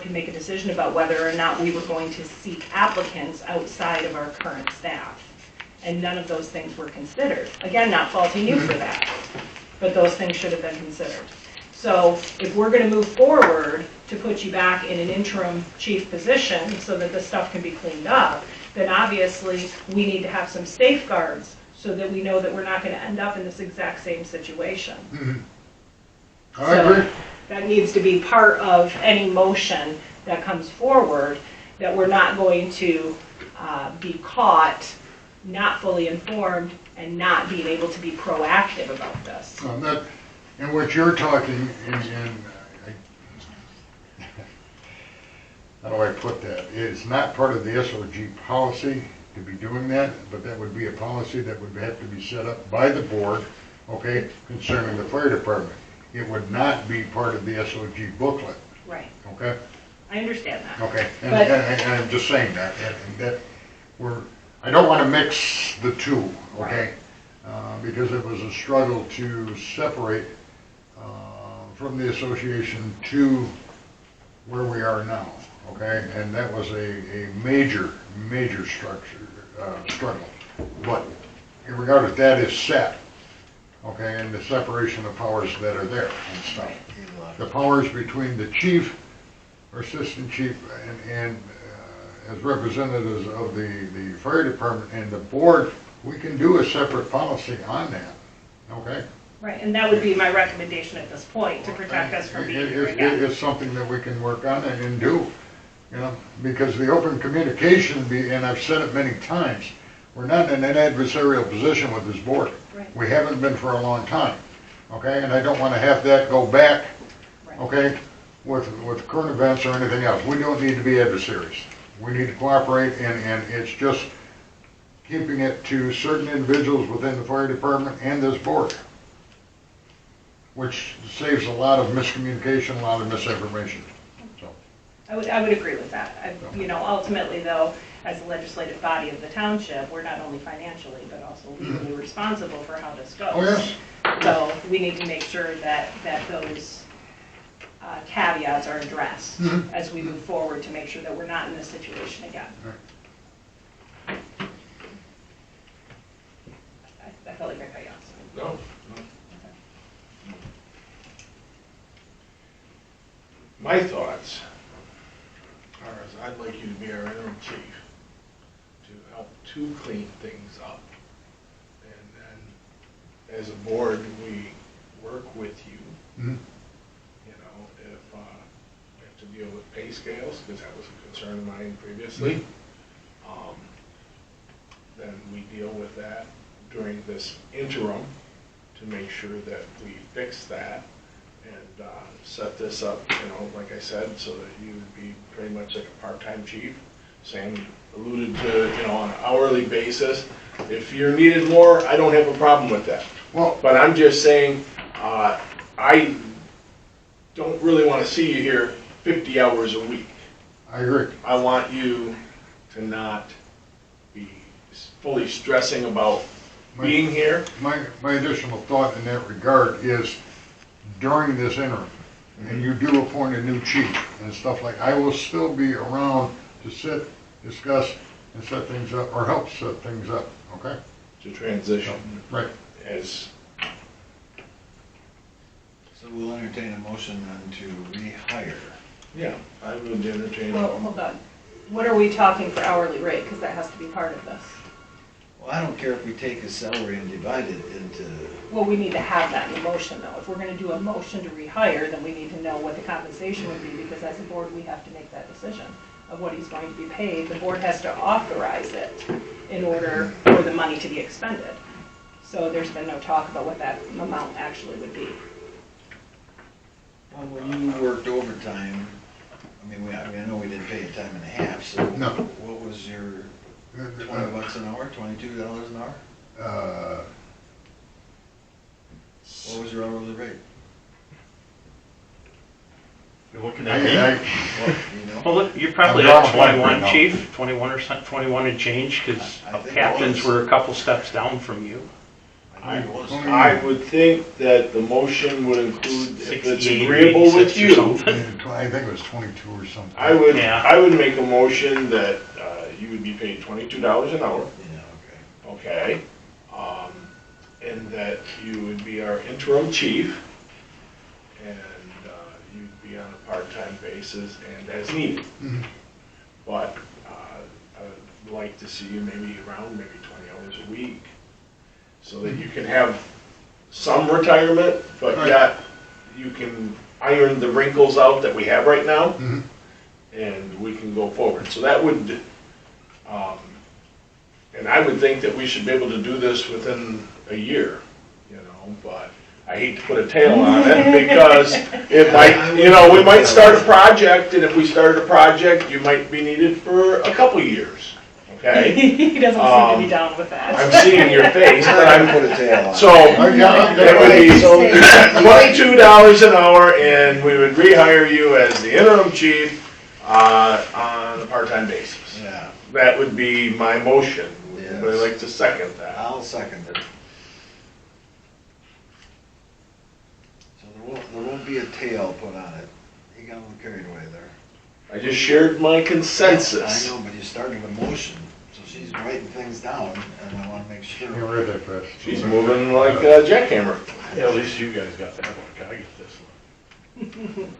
to make a decision about whether or not we were going to seek applicants outside of our current staff. And none of those things were considered. Again, not faulting you for that, but those things should have been considered. So if we're going to move forward to put you back in an interim chief position so that the stuff can be cleaned up, then obviously we need to have some safeguards so that we know that we're not going to end up in this exact same situation. Mm-hmm. I agree. That needs to be part of any motion that comes forward, that we're not going to be caught not fully informed and not being able to be proactive about this. And what you're talking how do I put that? It's not part of the SOG policy to be doing that, but that would be a policy that would have to be set up by the board, okay, concerning the fire department. It would not be part of the SOG booklet. Right. Okay? I understand that. Okay, and I'm just saying that, and that I don't want to mix the two, okay? Because it was a struggle to separate from the association to where we are now, okay? And that was a major struggle. But regardless, that is set, okay? And the separation of powers that are there and stuff. The powers between the chief or assistant chief and as representatives of the fire department and the board, we can do a separate policy on that, okay? Right, and that would be my recommendation at this point, to protect us from being here again. It's something that we can work on and do, you know, because the open communication, and I've said it many times, we're not in an adversarial position with this board. Right. We haven't been for a long time, okay? And I don't want to have that go back, okay, with current events or anything else. We don't need to be adversaries. We need to cooperate, and it's just keeping it to certain individuals within the fire department and this board, which saves a lot of miscommunication, a lot of misinformation. So I would agree with that. You know, ultimately though, as the legislative body of the township, we're not only financially but also legally responsible for how this goes. Oh, yes. So we need to make sure that those caveats are addressed as we move forward to make sure that we're not in this situation again. Right. I felt like I cut you off. No. Okay. My thoughts are, I'd like you to be our interim chief to help to clean things up. And then, as a board, we work with you. Mm-hmm. You know, if we have to deal with pay scales, because that was a concern of mine previously, then we deal with that during this interim to make sure that we fix that and set this up, you know, like I said, so that you would be pretty much like a part-time chief. Sam alluded to, you know, on an hourly basis. If you're needed more, I don't have a problem with that. Well, But I'm just saying, I don't really want to see you here 50 hours a week. I agree. I want you to not be fully stressing about being here. My additional thought in that regard is during this interim, and you do appoint a new chief and stuff like, I will still be around to sit, discuss, and set things up, or help set things up, okay? To transition. Right. As So we'll entertain a motion then to rehire. yeah, I would entertain. Well, hold on. What are we talking for hourly rate? Because that has to be part of this. Well, I don't care if we take his salary and divide it into, Well, we need to have that in the motion though. If we're going to do a motion to rehire, then we need to know what the compensation would be, because as a board, we have to make that decision of what he's going to be paid. The board has to authorize it in order for the money to be expended. So there's been no talk about what that amount actually would be. well, when you worked overtime, I know we didn't pay you time and a half, so No. what was your 20 bucks an hour, $22 an hour? What was your hourly rate? You're looking I, at me? Well, you know? Well, look, you're probably I'm drawing at a blank right 21, now. chief, 21 or 21 and change, because I think it captains was. were a couple steps down from you. I would think that the motion would include, if it's 68, agreeable with 86 or you, something. I think it was 22 or something. Yeah. I would make a motion that you would be paid $22 an hour, Yeah, okay? And that you would be our interim chief, and you'd be on a part-time basis and as needed. Mhm. But I would like to see you maybe around maybe 20 hours a week, so that you can have some retirement, but Right. yet you can iron the wrinkles out that we have right now, Mhm. and we can go forward. So that would, and I would think that we should be able to do this within a year, you know, but I hate to put a tail on it, because it might, you know, we might start a project, and if we started a project, you might be needed for a couple years, okay? He doesn't seem to be down with that. I'm seeing your face, I'm but not gonna I'm, put a tail on it. so, it would be $22 an hour, and we would rehire you as the interim chief, on a part-time basis. Yeah, That would be my motion. Would Yes. anybody like to second that? I'll second it. So there won't be a tail put on it. He got a little carried away there. I just shared my I consensus. know, but you started a motion, so she's writing things down, and I wanna make sure. You read that fast. She's moving like a jackhammer. Yeah, at least you guys got that one. I get this one.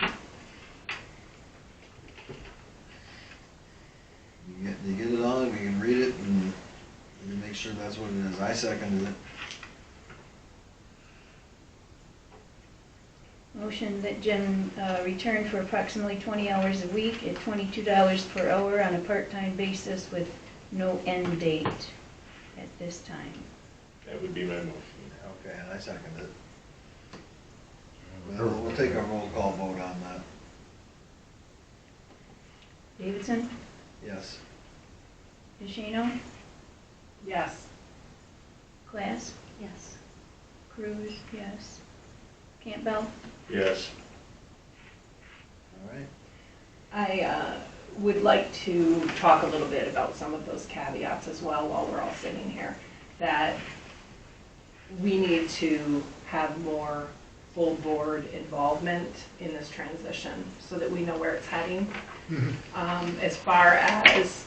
You get it on, we can read it, and you make sure that's what it is. I seconded it. Motion that Jen return for approximately 20 hours a week at $22 per hour on a part-time basis with no end date at this time. That would be my motion. Okay, and I second it. We'll take a roll call vote on that. Davidson? Yes. DeShano? Yes. Class? Yes. Cruz? Yes. Campbell? Yes. All right. I would like to talk a little bit about some of those caveats as well while we're all sitting here. That we need to have more full board involvement in this transition so that we know where it's heading. As far as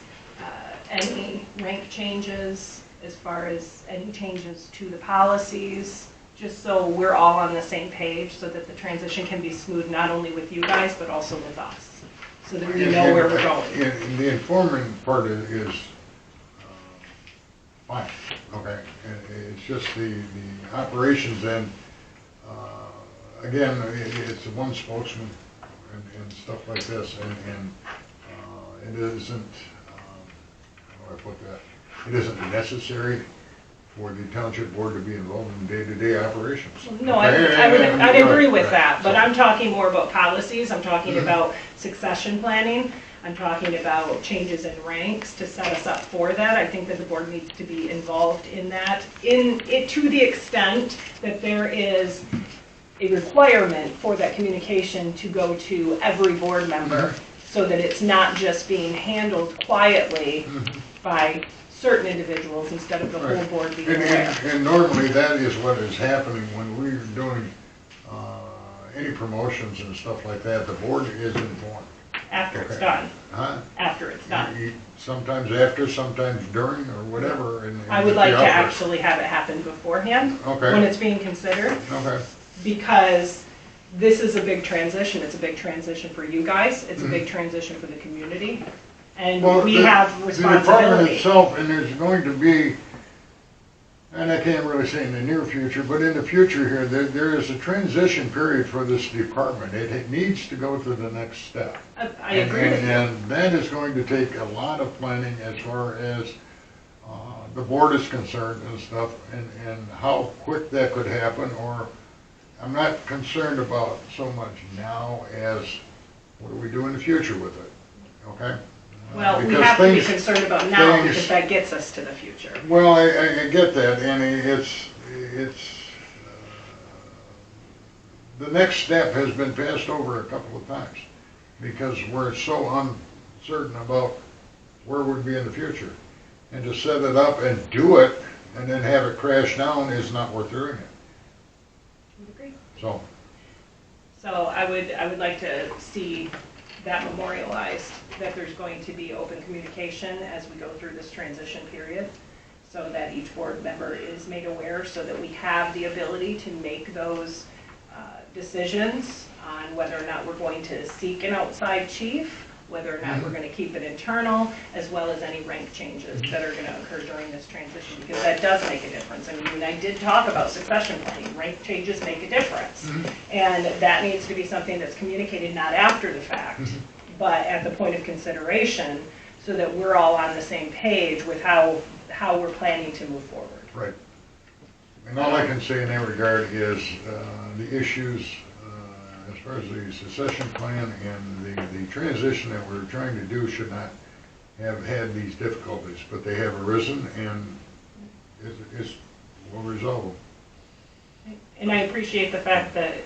any rank changes, as far as any changes to the policies, just so we're all on the same page so that the transition can be smooth, not only with you guys, but also with us, so that we know where we're going. And the informing part is fine, okay? And it's just the operations then, again, it's one spokesman and stuff like this, and it isn't, how do I put that? It isn't necessary for the township board to be involved in day-to-day operations. No, I'd agree with that, but I'm talking more about policies, I'm talking about succession planning, I'm talking about changes in ranks to set us up for that. I think that the board needs to be involved in that, to the extent that there is a requirement for that communication to go to every board member, so that it's not just being handled quietly by certain individuals instead of the whole board being aware. And normally that is what is happening when we're doing any promotions and stuff like that, the board is informed. After it's Okay. done, Huh? after it's done. Sometimes after, sometimes during, or whatever. and I would like the to outlet. actually have it happen beforehand, Okay. when it's being considered, Okay, because this is a big transition. It's a big transition for you guys, it's a Mm-hmm. big transition for the community, and well, we the have department responsibility. itself, and there's going to be, and I can't really say in the near future, but in the future here, there is a transition period for this department. It needs to go to the next step. I agree with you. And that is going to take a lot of planning as far as the board is concerned and stuff, and how quick that could happen, or I'm not concerned about so much now as what do we do in the future with it, okay? Well, we Because have to be things- concerned about now, things- because that gets us to the future. Well, I get that, and it's, the next step has been passed over a couple of times, because we're so uncertain about where we'd be in the future. And to set it up and do it and then have it crash down is not worth doing it. Agree. So, So I would like to see that memorialized, that there's going to be open communication as we go through this transition period, so that each board member is made aware, so that we have the ability to make those decisions on whether or not we're going to seek an outside chief, whether or not we're going to keep it internal, as well as any rank changes that are going to occur during this transition, because that does make a difference. I mean, I did talk about succession planning. Rank changes make a difference. And that needs to be something that's communicated not after the fact, but at the point of consideration, so that we're all on the same page with how we're planning to move forward. right. And all I can say in that regard is the issues as far as the succession plan and the transition that we're trying to do should not have had these difficulties, but they have arisen, and we'll resolve them. And I appreciate the fact that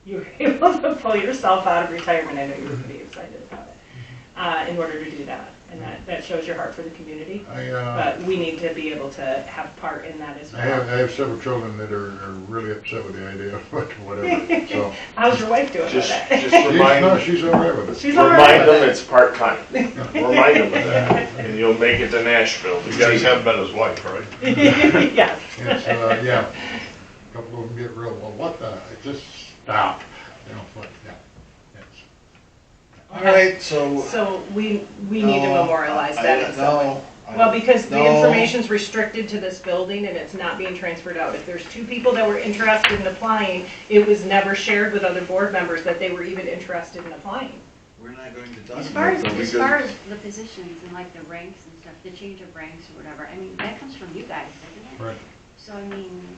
you were able to pull yourself out of retirement. I know you were pretty excited about it, in order to do that. And that shows your heart for the community. But we need to be able to have part in that as well. I have several children that are really upset with the idea, but whatever, so. How's your wife doing with Just that? remind, She's all right with it. She's all right remind with them it. it's part-time. Remind them of that, and you'll make it to Nashville. You guys have met his wife, right? Yes. It's, yeah, a couple of them get real, well, what the, just stop, you know, but, yeah. All right, so. So we need to No, memorialize I- that in some way. no, I- Well, because the no. information's restricted to this building and it's not being transferred out. If there's two people that were interested in applying, it was never shared with other board members that they were even interested in applying. We're not going to talk As far about as, it. the positions and like the ranks and stuff, the change of ranks or whatever, I mean, that comes from you guys, doesn't it? Right. So, I mean,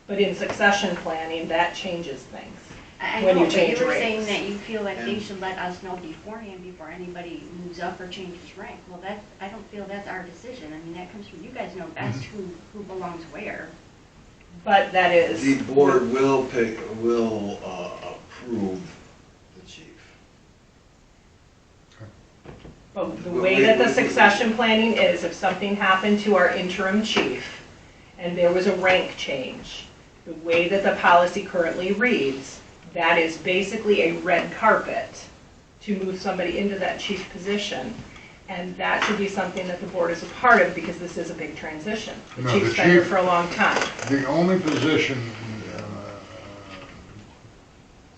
But in succession planning, that changes things. I When know, you but change you were saying ranks. that you feel like they And- should let us know beforehand before anybody moves up or changes rank. Well, that, I don't feel that's our decision. I mean, that comes from you guys know best who belongs where. But that is. The board will approve the chief. But the way that the succession planning is, if something happened to our interim chief and there was a rank change, the way that the policy currently reads, that is basically a red carpet to move somebody into that chief position. And that should be something that the board is a part of, because this is a big transition. The No, chief's the been here chief- for a long time. The only position,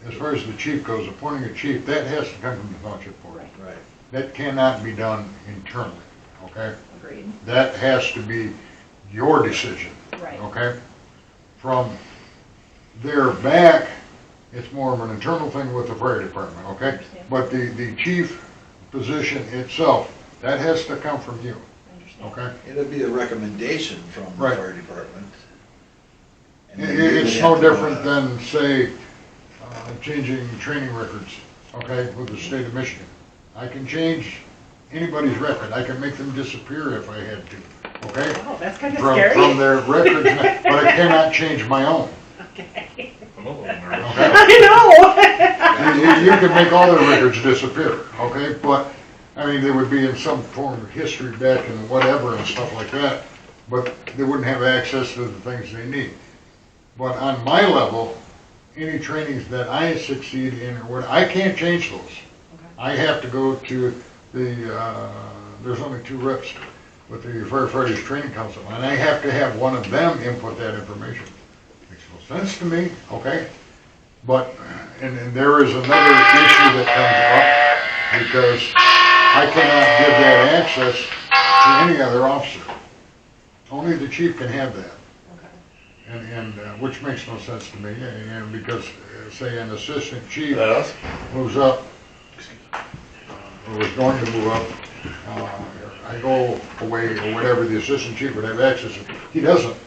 as far as the chief goes, appointing a chief, that has to come from the township board. Right, Right. That cannot be done internally, okay? agreed. That has to be your decision, Right. okay? From there back, it's more of an internal thing with the fire department, okay? Understand. But the chief position itself, that has to come from you, I understand. okay? It'll be a recommendation from the Right. fire department. And It- then you It's would no have to, different than, say, changing training records, okay, with the state of Michigan. I can change anybody's record, I can make them disappear if I had to, okay? Oh, that's kind of From scary. their records, but I cannot change my own, Okay. I'm a little nervous. okay? I know. You can make all their records disappear, okay? But, I mean, they would be in some form of history back and whatever and stuff like that, but they wouldn't have access to the things they need. But on my level, any trainings that I succeed in, or what, I can't change those. I have to go to there's only 2 reps with the Firefighters Training Council, and I have to have one of them input that information. Makes no sense to me, okay? But, and there is another issue that comes up, because I cannot give that access to any other officer. Only the chief can have that. And which makes no sense to me, and because, say, an assistant chief That us? moves up, or was going to move up, I go away or whatever, the assistant chief would have access to. He doesn't,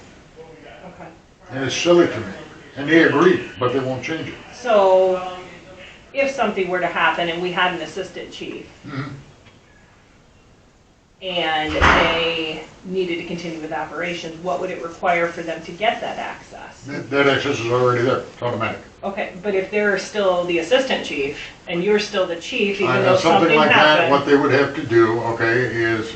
Okay. and it's silly to me. And they agree, but they won't change it. So, if something were to happen and we had an assistant chief, Mhm. and they needed to continue with operations, what would it require for them to get that access? That access is already there, it's automatic. Okay, but if they're still the assistant chief, and you're still the chief, even though Something something like that, what happened, they would have to do, okay, is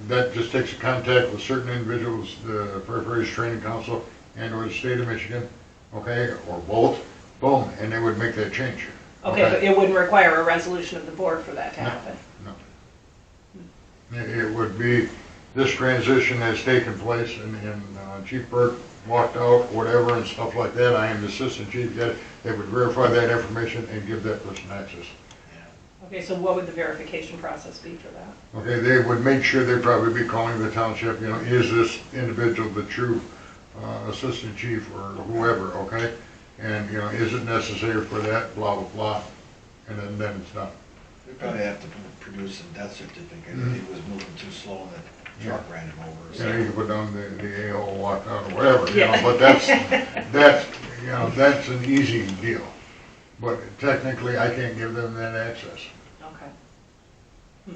that just takes a contact with certain individuals, the Firefighters Training Council and or the state of Michigan, okay, or both, boom, and they would make that change. Okay, but it wouldn't require a resolution of the board for that to No. happen? No. It would be, this transition has taken place and Chief Burke walked out, whatever, and stuff like that. I am the assistant chief, yet they would verify that information and give that person access. Okay, so what would the verification process be for that? Okay, they would make sure they'd probably be calling the township, you know, is this individual the true assistant chief or whoever, okay? And, you know, is it necessary for that, blah, blah, blah, and then it's done. We probably have to produce a death certificate if he was moving too slow and the truck ran him over. or You know, something. you can put down the A-hole, walk out, or whatever, you know, Yeah. but you know, that's an easy deal. But technically, I can't give them that access. Okay.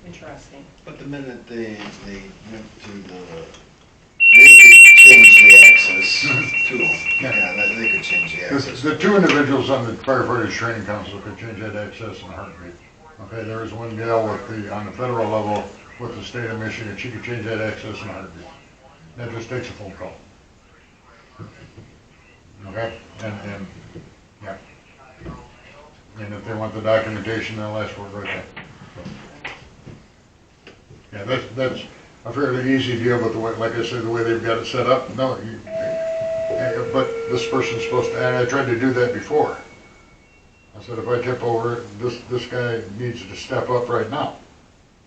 Interesting. But the minute they went to they could change the access to them. Yeah, they could change the access. The two individuals on the Firefighters Training Council could change that access in a heartbeat. Okay, there was one gal on the federal level with the state of Michigan, she could change that access in a heartbeat. That just takes a phone call. Okay, and yeah. And if they want the documentation, they'll ask for it right there. Yeah, that's a fairly easy deal, but the way, like I said, the way they've got it set up, no, but this person's supposed to, and I tried to do that before. I said, if I tip over, this guy needs to step up right now.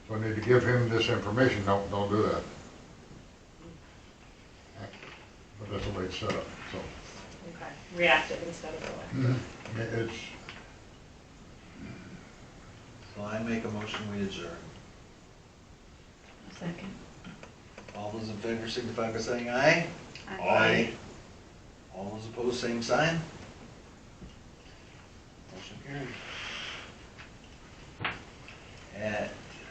So I need to give him this information. No, don't do that. But that's the way it's set up, so. Okay, reactive instead of proactive. It's, So I make a motion, we adjourn. Second. All those in favor signify by saying aye. Aye. All those opposed, same sign. Motion carried.